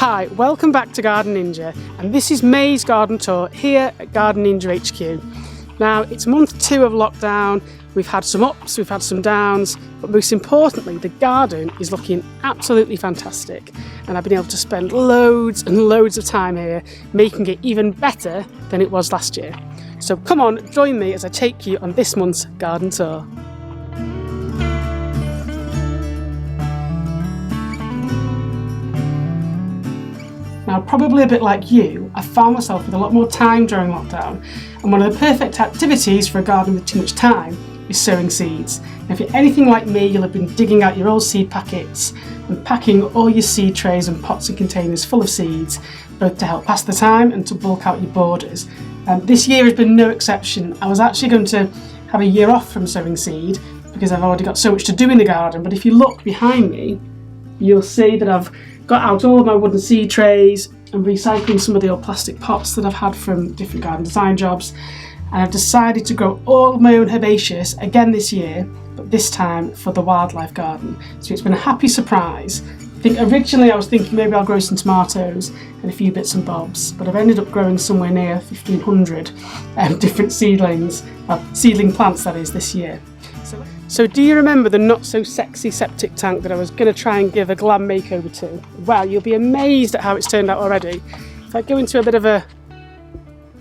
Hi, welcome back to Garden Ninja, and this is May's garden tour here at Garden Ninja HQ. Now, it's month 2 of lockdown. We've had some ups, we've had some downs, but most importantly, the garden is looking absolutely fantastic. And I've been able to spend loads and loads of time here, making it even better than it was last year. So come on, join me as I take you on this month's garden tour. Now, probably a bit like you, I found myself with a lot more time during lockdown, and one of the perfect activities for a garden with too much time is sowing seeds. Now, if you're anything like me, you'll have been digging out your old seed packets and packing all your seed trays and pots and containers full of seeds, both to help pass the time and to bulk out your borders. This year has been no exception. I was actually going to have a year off from sowing seed because I've already got so much to do in the garden, but if you look behind me, you'll see that I've got out all of my wooden seed trays and recycling some of the old plastic pots that I've had from different garden design jobs, and I've decided to grow all of my own herbaceous again this year, but this time for the wildlife garden. So it's been a happy surprise. I think originally I was thinking maybe I'll grow some tomatoes and a few bits and bobs, but I've ended up growing somewhere near 1,500 different seedlings, seedling plants that is, this year. So do you remember the not so sexy septic tank that I was going to try and give a glam makeover to? Wow, you'll be amazed at how it's turned out already. If I go into a bit of a,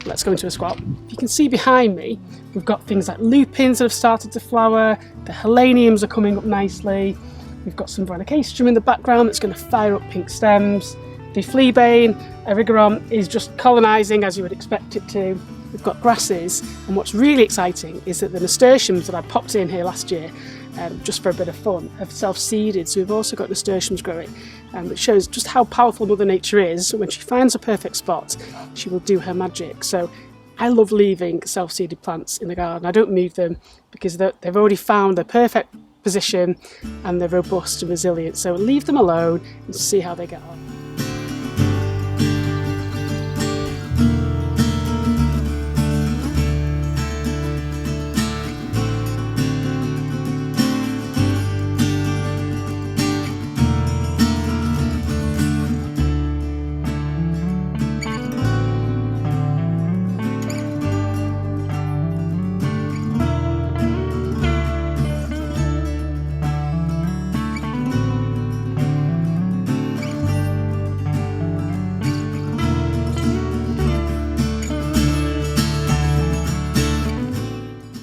let's go into a squat. If you can see behind me, we've got things like lupins that have started to flower, the heleniums are coming up nicely, we've got some Veronicastrum in the background that's going to fire up pink stems, the fleabane, erigeron is just colonising as you would expect it to. We've got grasses, and what's really exciting is that the nasturtiums that I popped in here last year just for a bit of fun have self-seeded, so we've also got nasturtiums growing, which shows just how powerful Mother Nature is. When she finds a perfect spot, she will do her magic. So I love leaving self-seeded plants in the garden. I don't move them because they've already found their perfect position and they're robust and resilient, so leave them alone and see how they get on.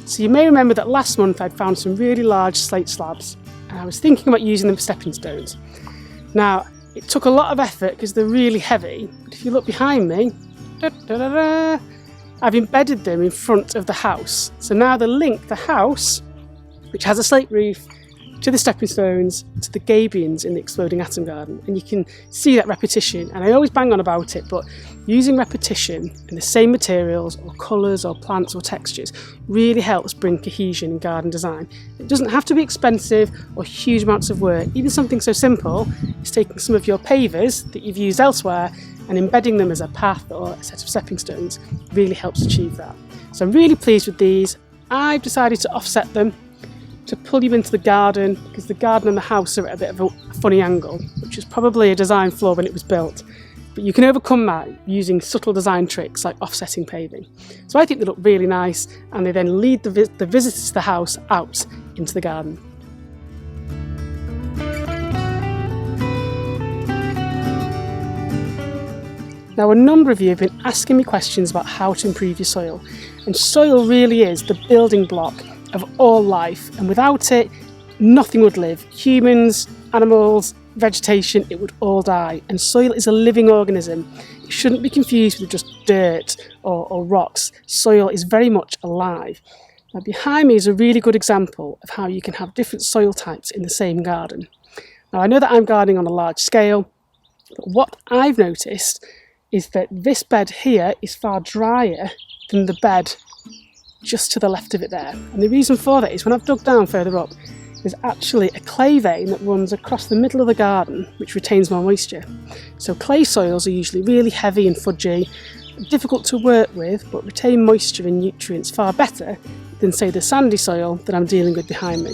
So you may remember that last month I'd found some really large slate slabs and I was thinking about using them for stepping stones. Now, it took a lot of effort because they're really heavy, but if you look behind me, I've embedded them in front of the house. So now they link the house, which has a slate roof, to the stepping stones, to the gabions in the exploding atom garden, and you can see that repetition, and I always bang on about it, but using repetition in the same materials or colours or plants or textures really helps bring cohesion in garden design. It doesn't have to be expensive or huge amounts of work. Even something so simple as taking some of your pavers that you've used elsewhere and embedding them as a path or a set of stepping stones really helps achieve that. So I'm really pleased with these. I've decided to offset them to pull you into the garden because the garden and the house are at a bit of a funny angle, which is probably a design flaw when it was built. But you can overcome that using subtle design tricks like offsetting paving. So I think they look really nice, and they then lead the visitors to the house out into the garden. Now, a number of you have been asking me questions about how to improve your soil, and soil really is the building block of all life, and without it nothing would live. Humans, animals, vegetation, it would all die. And soil is a living organism. It shouldn't be confused with just dirt or rocks. Soil is very much alive. Now behind me is a really good example of how you can have different soil types in the same garden. Now I know that I'm gardening on a large scale, but what I've noticed is that this bed here is far drier than the bed just to the left of it there. And the reason for that is when I've dug down further up, there's actually a clay vein that runs across the middle of the garden which retains more moisture. So clay soils are usually really heavy and fudgy, difficult to work with, but retain moisture and nutrients far better than say the sandy soil that I'm dealing with behind me.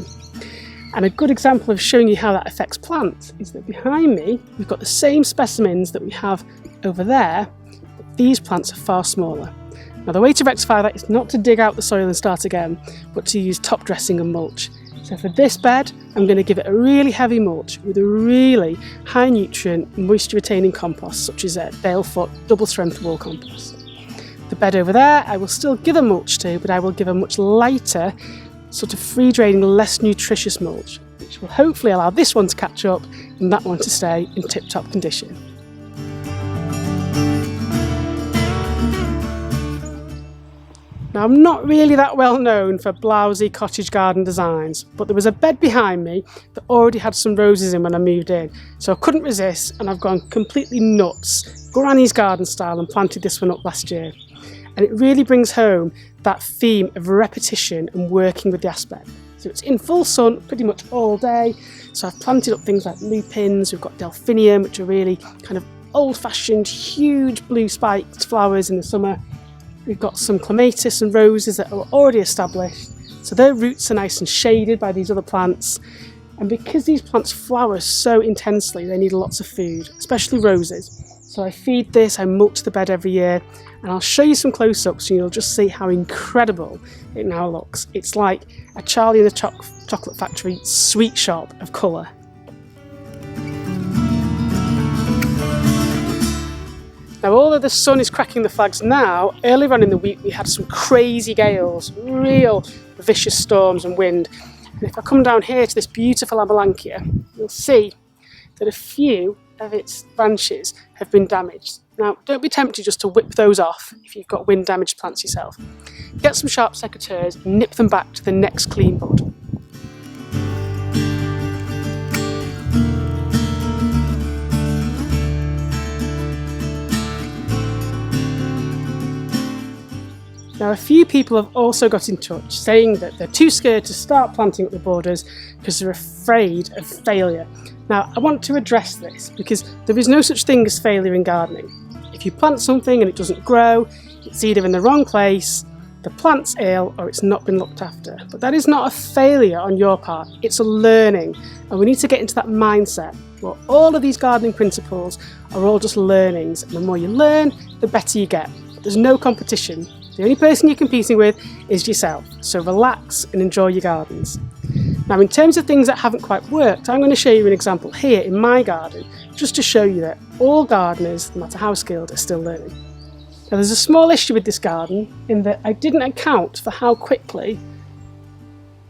And a good example of showing you how that affects plants is that behind me we've got the same specimens that we have over there, but these plants are far smaller. Now the way to rectify that is not to dig out the soil and start again, but to use top dressing and mulch. So for this bed, I'm going to give it a really heavy mulch with a really high nutrient, moisture retaining compost such as a Dalefoot double strength wall compost. The bed over there I will still give a mulch to, but I will give a much lighter, sort of free draining, less nutritious mulch, which will hopefully allow this one to catch up and that one to stay in tip top condition. Now I'm not really that well known for blousy cottage garden designs, but there was a bed behind me that already had some roses in when I moved in, so I couldn't resist and I've gone completely nuts, Granny's garden style, and planted this one up last year. And it really brings home that theme of repetition and working with the aspect. So it's in full sun pretty much all day, so I've planted up things like lupins, we've got delphinium, which are really kind of old-fashioned, huge blue spiked flowers in the summer. We've got some clematis and roses that are already established, so their roots are nice and shaded by these other plants. And because these plants flower so intensely, they need lots of food, especially roses. So I feed this, I mulch the bed every year, and I'll show you some close-ups and you'll just see how incredible it now looks. It's like a Charlie in the Chocolate Factory sweet shop of colour. Now, although the sun is cracking the flags now, earlier on in the week we had some crazy gales, real vicious storms and wind. And if I come down here to this beautiful Amelanchier, you'll see that a few of its branches have been damaged. Now, don't be tempted just to whip those off if you've got wind damaged plants yourself. Get some sharp secateurs and nip them back to the next clean bud. Now, a few people have also got in touch saying that they're too scared to start planting up the borders because they're afraid of failure. Now, I want to address this because there is no such thing as failure in gardening. If you plant something and it doesn't grow, it's either in the wrong place, the plant's ill, or it's not been looked after. But that is not a failure on your part, it's a learning. And we need to get into that mindset where all of these gardening principles are all just learnings. And the more you learn, the better you get. There's no competition. The only person you're competing with is yourself, so relax and enjoy your gardens. Now, in terms of things that haven't quite worked, I'm going to show you an example here in my garden, just to show you that all gardeners, no matter how skilled, are still learning. Now, there's a small issue with this garden in that I didn't account for how quickly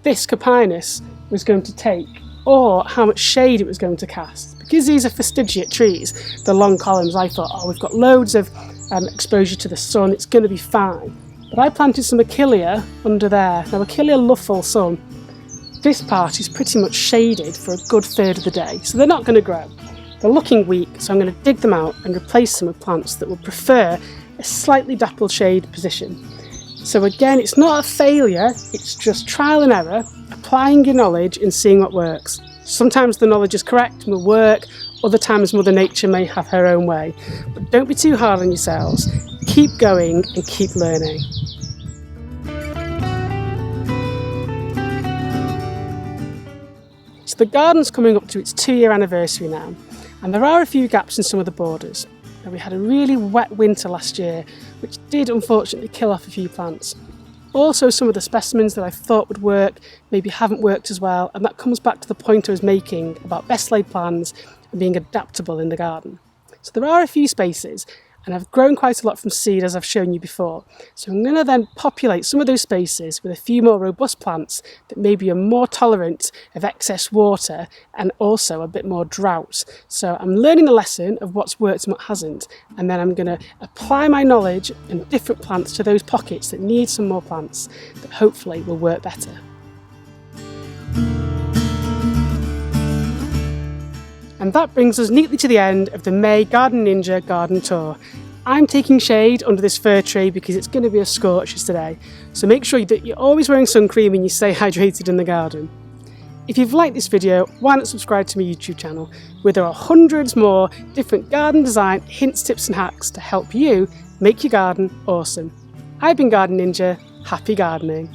this Copinus was going to take, or how much shade it was going to cast. Because these are fastigiate trees, the long columns, I thought, oh, we've got loads of exposure to the sun, it's going to be fine. But I planted some Achillea under there. Now, Achillea love full sun. This part is pretty much shaded for a good third of the day, so they're not going to grow. They're looking weak, so I'm going to dig them out and replace them with plants that will prefer a slightly dappled shade position. So again, it's not a failure, it's just trial and error, applying your knowledge and seeing what works. Sometimes the knowledge is correct and will work, other times Mother Nature may have her own way. But don't be too hard on yourselves, keep going and keep learning. So the garden's coming up to its 2-year anniversary now, and there are a few gaps in some of the borders. Now, we had a really wet winter last year, which did unfortunately kill off a few plants. Also, some of the specimens that I thought would work maybe haven't worked as well, and that comes back to the point I was making about best laid plans and being adaptable in the garden. So there are a few spaces, and I've grown quite a lot from seed as I've shown you before. So I'm going to then populate some of those spaces with a few more robust plants that maybe are more tolerant of excess water and also a bit more drought. So I'm learning a lesson of what's worked and what hasn't, and then I'm going to apply my knowledge and different plants to those pockets that need some more plants that hopefully will work better. And that brings us neatly to the end of the May Garden Ninja Garden Tour. I'm taking shade under this fir tree because it's going to be a scorcher today, so make sure that you're always wearing sun cream and you stay hydrated in the garden. If you've liked this video, why not subscribe to my YouTube channel, where there are hundreds more different garden design hints, tips and hacks to help you make your garden awesome. I've been Garden Ninja, happy gardening.